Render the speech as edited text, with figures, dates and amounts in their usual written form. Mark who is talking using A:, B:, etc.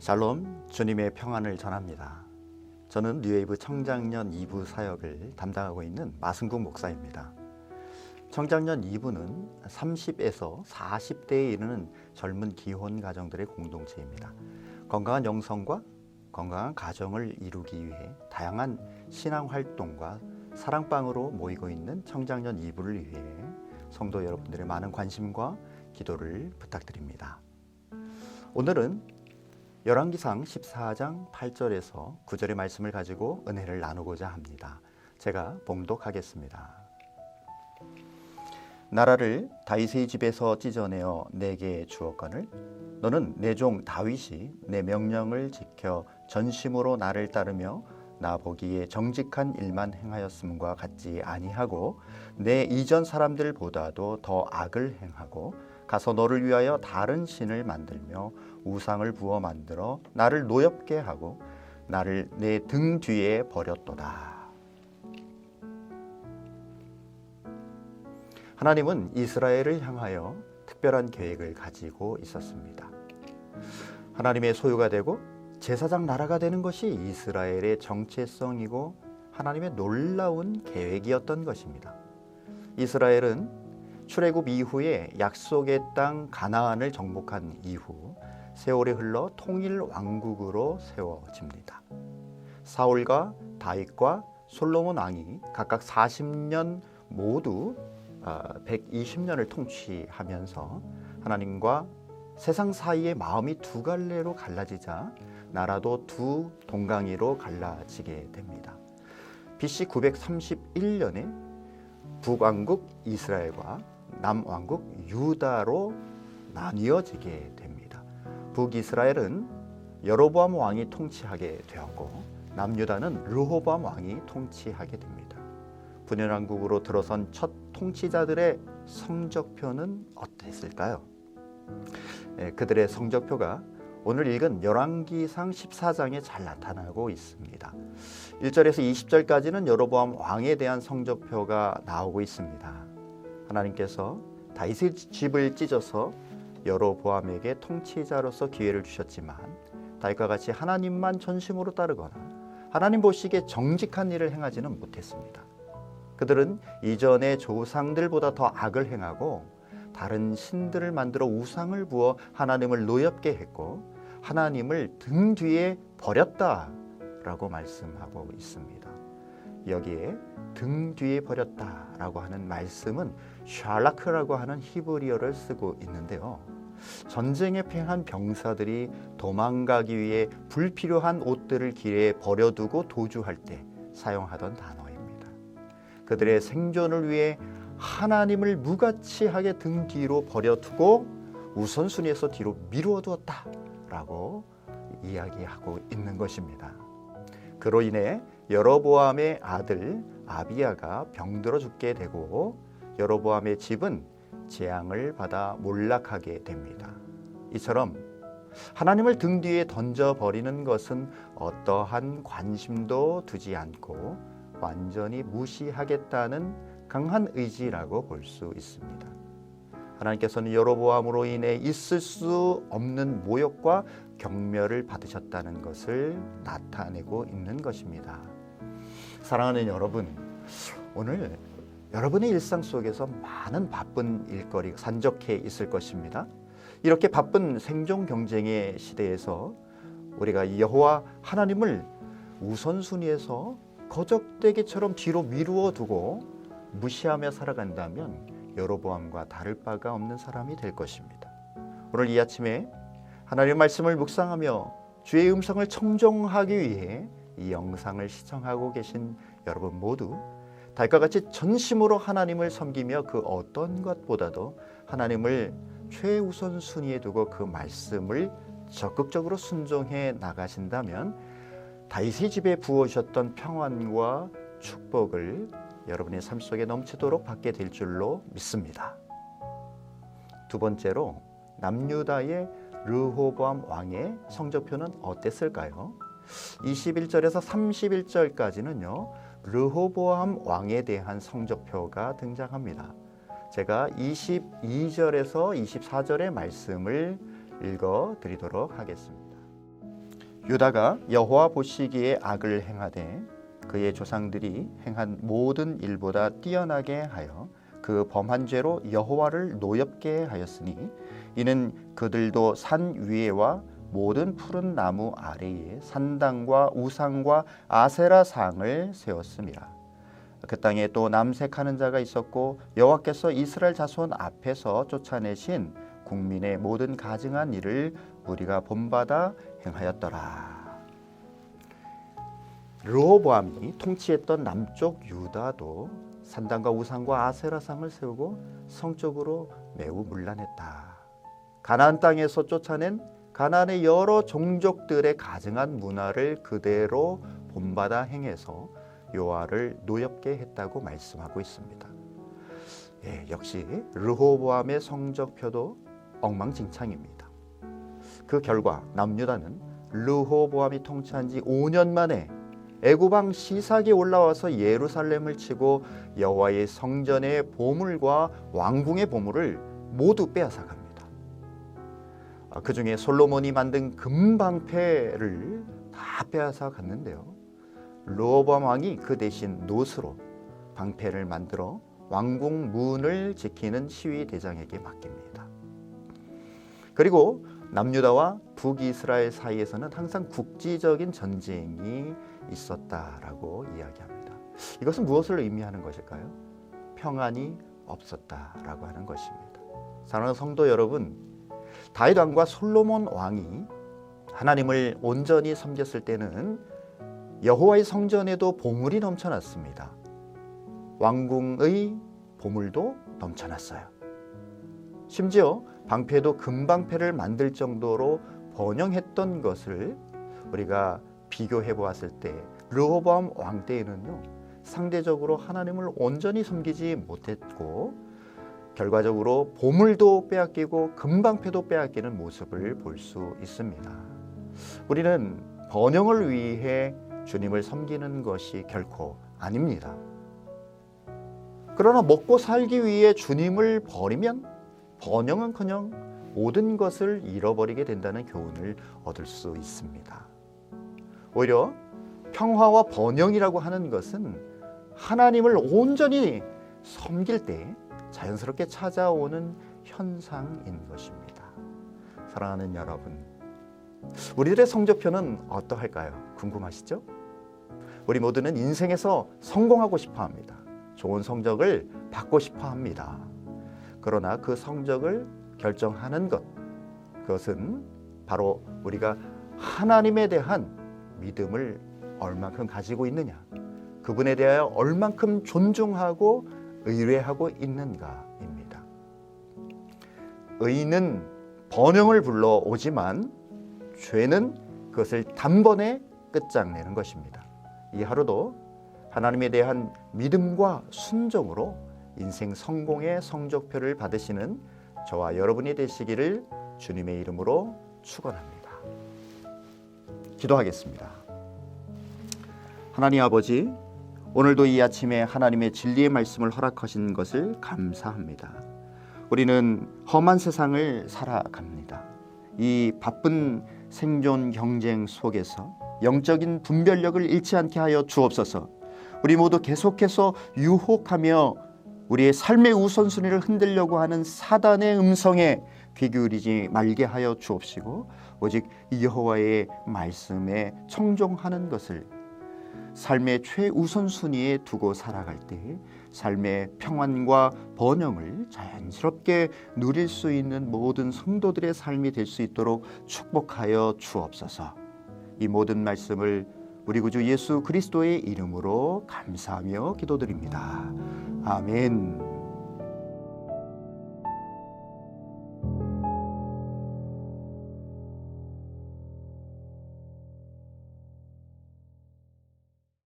A: 샬롬, 주님의 평안을 전합니다. 저는 뉴웨이브 청장년 2부 사역을 담당하고 있는 마승국 목사입니다. 청장년 2부는 30에서 40대에 이르는 젊은 기혼 가정들의 공동체입니다. 건강한 영성과 건강한 가정을 이루기 위해 다양한 신앙 활동과 사랑방으로 모이고 있는 청장년 2부를 위해 성도 여러분들의 많은 관심과 기도를 부탁드립니다. 오늘은 열왕기상 14장 8절에서 9절의 말씀을 가지고 은혜를 나누고자 합니다. 제가 봉독하겠습니다. 나라를 다윗의 집에서 찢어내어 내게 주었거늘 너는 내 종 다윗이 내 명령을 지켜 전심으로 나를 따르며 나 보기에 정직한 일만 행하였음과 같지 아니하고 내 이전 사람들보다도 더 악을 행하고 가서 너를 위하여 다른 신을 만들며 우상을 부어 만들어 나를 노엽게 하고 나를 내 등 뒤에 버렸도다. 하나님은 이스라엘을 향하여 특별한 계획을 가지고 있었습니다. 하나님의 소유가 되고 제사장 나라가 되는 것이 이스라엘의 정체성이고 하나님의 놀라운 계획이었던 것입니다. 이스라엘은 출애굽 이후에 약속의 땅 가나안을 정복한 이후 세월이 흘러 통일 왕국으로 세워집니다. 사울과 다윗과 솔로몬 왕이 각각 40년 모두 120년을 통치하면서 하나님과 세상 사이의 마음이 두 갈래로 갈라지자 나라도 두 동강이로 갈라지게 됩니다. BC 931년에 북왕국 이스라엘과 남왕국 유다로 나뉘어지게 됩니다. 북이스라엘은 여로보암 왕이 통치하게 되었고 남유다는 르호보암 왕이 통치하게 됩니다. 분열왕국으로 들어선 첫 통치자들의 성적표는 어땠을까요? 그들의 성적표가 오늘 읽은 열왕기상 14장에 잘 나타나고 있습니다. 1절에서 20절까지는 여로보암 왕에 대한 성적표가 나오고 있습니다. 하나님께서 다윗의 집을 찢어서 여로보암에게 통치자로서 기회를 주셨지만 다윗과 같이 하나님만 전심으로 따르거나 하나님 보시기에 정직한 일을 행하지는 못했습니다. 그들은 이전의 조상들보다 더 악을 행하고 다른 신들을 만들어 우상을 부어 하나님을 노엽게 했고 하나님을 등 뒤에 버렸다라고 말씀하고 있습니다. 여기에 등 뒤에 버렸다라고 하는 말씀은 샬라크라고 하는 히브리어를 쓰고 있는데요. 전쟁에 패한 병사들이 도망가기 위해 불필요한 옷들을 길에 버려두고 도주할 때 사용하던 단어입니다. 그들의 생존을 위해 하나님을 무가치하게 등 뒤로 버려두고 우선순위에서 뒤로 미루어 두었다라고 이야기하고 있는 것입니다. 그로 인해 여로보암의 아들 아비야가 병들어 죽게 되고 여로보암의 집은 재앙을 받아 몰락하게 됩니다. 이처럼 하나님을 등 뒤에 던져버리는 것은 어떠한 관심도 두지 않고 완전히 무시하겠다는 강한 의지라고 볼 수 있습니다. 하나님께서는 여로보암으로 인해 있을 수 없는 모욕과 경멸을 받으셨다는 것을 나타내고 있는 것입니다. 사랑하는 여러분, 오늘 여러분의 일상 속에서 많은 바쁜 일거리가 산적해 있을 것입니다. 이렇게 바쁜 생존 경쟁의 시대에서 우리가 여호와 하나님을 우선순위에서 거적대기처럼 뒤로 미루어 두고 무시하며 살아간다면 여로보암과 다를 바가 없는 사람이 될 것입니다. 오늘 이 아침에 하나님의 말씀을 묵상하며 주의 음성을 청종하기 위해 이 영상을 시청하고 계신 여러분 모두 다윗과 같이 전심으로 하나님을 섬기며 그 어떤 것보다도 하나님을 최우선 순위에 두고 그 말씀을 적극적으로 순종해 나가신다면 다윗의 집에 부어주셨던 평안과 축복을 여러분의 삶 속에 넘치도록 받게 될 줄로 믿습니다. 두 번째로 남유다의 르호보암 왕의 성적표는 어땠을까요? 21절에서 31절까지는요 르호보암 왕에 대한 성적표가 등장합니다. 제가 22절에서 24절의 말씀을 읽어 드리도록 하겠습니다. 유다가 여호와 보시기에 악을 행하되 그의 조상들이 행한 모든 일보다 뛰어나게 하여 그 범한 죄로 여호와를 노엽게 하였으니 이는 그들도 산 위에와 모든 푸른 나무 아래에 산당과 우상과 아세라상을 세웠습니다. 그 땅에 또 남색하는 자가 있었고 여호와께서 이스라엘 자손 앞에서 쫓아내신 국민의 모든 가증한 일을 우리가 본받아 행하였더라. 르호보암이 통치했던 남쪽 유다도 산당과 우상과 아세라상을 세우고 성적으로 매우 문란했다. 가나안 땅에서 쫓아낸 가나안의 여러 종족들의 가증한 문화를 그대로 본받아 행해서 여호와를 노엽게 했다고 말씀하고 있습니다. 역시 르호보암의 성적표도 엉망진창입니다. 그 결과 남유다는 르호보암이 통치한 지 5년 만에 애굽왕 시삭이 올라와서 예루살렘을 치고 여호와의 성전의 보물과 왕궁의 보물을 모두 빼앗아 갑니다. 그 중에 솔로몬이 만든 금방패를 다 빼앗아 갔는데요. 르호보암 왕이 그 대신 노스로 방패를 만들어 왕궁 문을 지키는 시위 대장에게 맡깁니다. 그리고 남유다와 북이스라엘 사이에서는 항상 국지적인 전쟁이 있었다라고 이야기합니다. 이것은 무엇을 의미하는 것일까요? 평안이 없었다라고 하는 것입니다. 사랑하는 성도 여러분, 다윗 왕과 솔로몬 왕이 하나님을 온전히 섬겼을 때는 여호와의 성전에도 보물이 넘쳐났습니다. 왕궁의 보물도 넘쳐났어요. 심지어 방패도 금방패를 만들 정도로 번영했던 것을 우리가 비교해 보았을 때 르호보암 왕 때에는요, 상대적으로 하나님을 온전히 섬기지 못했고 결과적으로 보물도 빼앗기고 금방패도 빼앗기는 모습을 볼 수 있습니다. 우리는 번영을 위해 주님을 섬기는 것이 결코 아닙니다. 그러나 먹고 살기 위해 주님을 버리면 번영은커녕 모든 것을 잃어버리게 된다는 교훈을 얻을 수 있습니다. 오히려 평화와 번영이라고 하는 것은 하나님을 온전히 섬길 때 자연스럽게 찾아오는 현상인 것입니다. 사랑하는 여러분, 우리들의 성적표는 어떠할까요? 궁금하시죠? 우리 모두는 인생에서 성공하고 싶어 합니다. 좋은 성적을 받고 싶어 합니다. 그러나 그 성적을 결정하는 것, 그것은 바로 우리가 하나님에 대한 믿음을 얼만큼 가지고 있느냐, 그분에 대하여 얼만큼 존중하고 의뢰하고 있는가입니다. 의는 번영을 불러오지만 죄는 그것을 단번에 끝장내는 것입니다. 이 하루도 하나님에 대한 믿음과 순종으로 인생 성공의 성적표를 받으시는 저와 여러분이 되시기를 주님의 이름으로 축원합니다. 기도하겠습니다. 하나님 아버지, 오늘도 이 아침에 하나님의 진리의 말씀을 허락하신 것을 감사합니다. 우리는 험한 세상을 살아갑니다. 이 바쁜 생존 경쟁 속에서 영적인 분별력을 잃지 않게 하여 주옵소서. 우리 모두 계속해서 유혹하며 우리의 삶의 우선순위를 흔들려고 하는 사단의 음성에 귀 기울이지 말게 하여 주옵시고, 오직 여호와의 말씀에 청종하는 것을 삶의 최우선순위에 두고 살아갈 때 삶의 평안과 번영을 자연스럽게 누릴 수 있는 모든 성도들의 삶이 될 수 있도록 축복하여 주옵소서. 이 모든 말씀을 우리 구주 예수 그리스도의 이름으로 감사하며 기도드립니다. 아멘.